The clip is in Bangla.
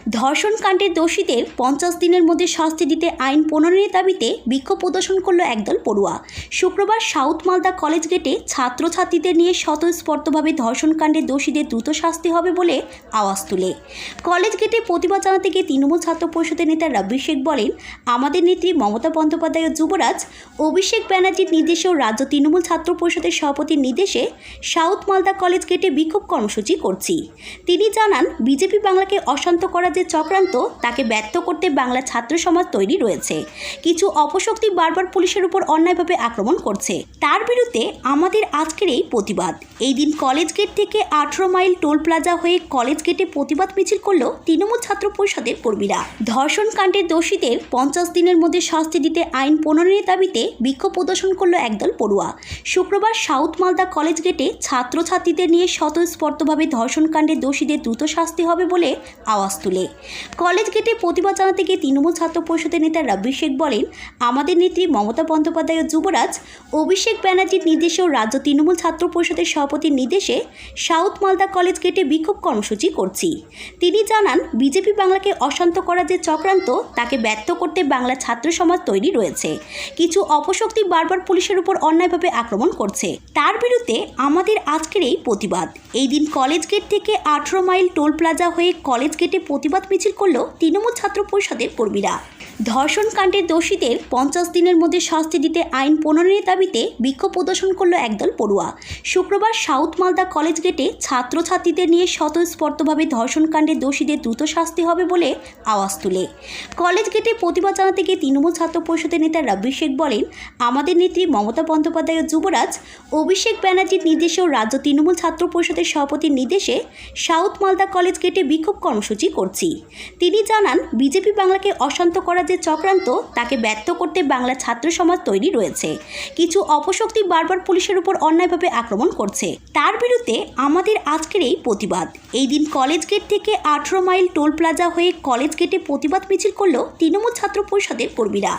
ধর্ষণ কাণ্ডের দোষীদের 50 দিনের মধ্যে শাস্তি দিতে আইন প্রণয়নের দাবিতে বিক্ষোভ প্রদর্শন করল একদল পড়ুয়া। শুক্রবার সাউথ মালদা কলেজ গেটে ছাত্রছাত্রীদের নিয়ে স্বতঃস্ফূর্তভাবে ধর্ষণ কাণ্ডের দোষীদের দ্রুত শাস্তি হবে বলে আওয়াজ তুলে কলেজ গেটে প্রতিবাদ জানাতে গিয়ে তৃণমূল ছাত্র পরিষদের নেতা রাব্বি শেখ বলেন, আমাদের নেত্রী মমতা বন্দ্যোপাধ্যায় ও যুবরাজ অভিষেক ব্যানার্জির নির্দেশে ও রাজ্য তৃণমূল ছাত্র পরিষদের সভাপতির নির্দেশে সাউথ মালদা কলেজ গেটে বিক্ষোভ কর্মসূচি করছি। তিনি জানান, বিজেপি বাংলাকে অশান্ত করার যে চক্রান্ত তাকে ব্যর্থ করতে বাংলা ছাত্র সমাজ তৈরি রয়েছে। কিছু অপশক্তি বারবার পুলিশের উপর অন্যায়ভাবে আক্রমণ করছে। তার বিরুদ্ধে আমাদের আজকের এই প্রতিবাদ। এই দিন কলেজ গেট থেকে 18 মাইল টোল প্লাজা হয়ে কলেজ গেটে প্রতিবাদ মিছিল করল তৃণমূল ছাত্র পরিষদের কর্মীরা। ধর্ষণ কাণ্ডের দোষীদের 50 দিনের মধ্যে শাস্তি দিতে আইন প্রণয়নের দাবিতে বিক্ষোভ প্রদর্শন করল একদল পড়ুয়া। শুক্রবার সাউথ মালদা কলেজ গেটে ছাত্রছাত্রীদের নিয়ে স্বতঃস্ফূর্তভাবে ধর্ষণ কাণ্ডের দোষীদের দ্রুত শাস্তি হবে বলে আওয়াজ তুলে কলেজ গেটে প্রতিবাদ জানাতে গিয়ে তৃণমূল ছাত্র পরিষদের নেতা রাব্বি শেখ বলেন, আমাদের নেত্রী মমতা বন্দ্যোপাধ্যায় ও যুবরাজ অভিষেক ব্যানার্জির নির্দেশে ও রাজ্য তৃণমূল ছাত্র পরিষদের সভাপতির নির্দেশে সাউথ মালদা কলেজ গেটে বিক্ষোভ কর্মসূচি করছি। তিনি জানান, বিজেপি বাংলাকে অশান্ত করার যে চক্রান্ত তাকে ব্যর্থ করতে বাংলা ছাত্র সমাজ তৈরি রয়েছে। কিছু অপশক্তি বারবার পুলিশের উপর অন্যায়ভাবে আক্রমণ করছে। তার বিরুদ্ধে আমাদের আজকের এই প্রতিবাদ। এই দিন কলেজ গেট থেকে 18 মাইল টোল প্লাজা হয়ে কলেজ গেটে প্রতিবাদ মিছিল করল তৃণমূল ছাত্র পরিষদের কর্মীরা। ধর্ষণ কাণ্ডের দোষীদের 50 দিনের মধ্যে শাস্তি দিতে আইন প্রণয়নের দাবিতে বিক্ষোভ প্রদর্শন করল একদল পড়ুয়া। শুক্রবার সাউথ মালদা কলেজ গেটে ছাত্রছাত্রীদের নিয়ে স্বতঃস্ফূর্তভাবে ধর্ষণ কাণ্ডের দোষীদের দ্রুত শাস্তি হবে বলে আওয়াজ তুলে কলেজ গেটে প্রতিবাদ জানাতে গিয়ে তৃণমূল ছাত্র পরিষদের নেতা রাব্বি শেখ বলেন, আমাদের নেত্রী মমতা বন্দ্যোপাধ্যায় ও যুবরাজ অভিষেক ব্যানার্জির নির্দেশে ও রাজ্য তৃণমূল ছাত্র পরিষদের সভাপতির নির্দেশে সাউথ মালদা কলেজ গেটে বিক্ষোভ কর্মসূচি করছি। তিনি জানান, বিজেপি বাংলাকে অশান্ত করার যে চক্রান্ত তাকে ব্যর্থ করতে বাংলা ছাত্র সমাজ তৈরি রয়েছে। কিছু অপশক্তি বারবার পুলিশের উপর অন্যায়ভাবে আক্রমণ করছে। তার বিরুদ্ধে আমাদের আজকের এই প্রতিবাদ। এই দিন কলেজ গেট থেকে 18 মাইল টোল প্লাজা হয়ে কলেজ গেটে প্রতিবাদ মিছিল করল তৃণমূল ছাত্র পরিষদের কর্মীরা।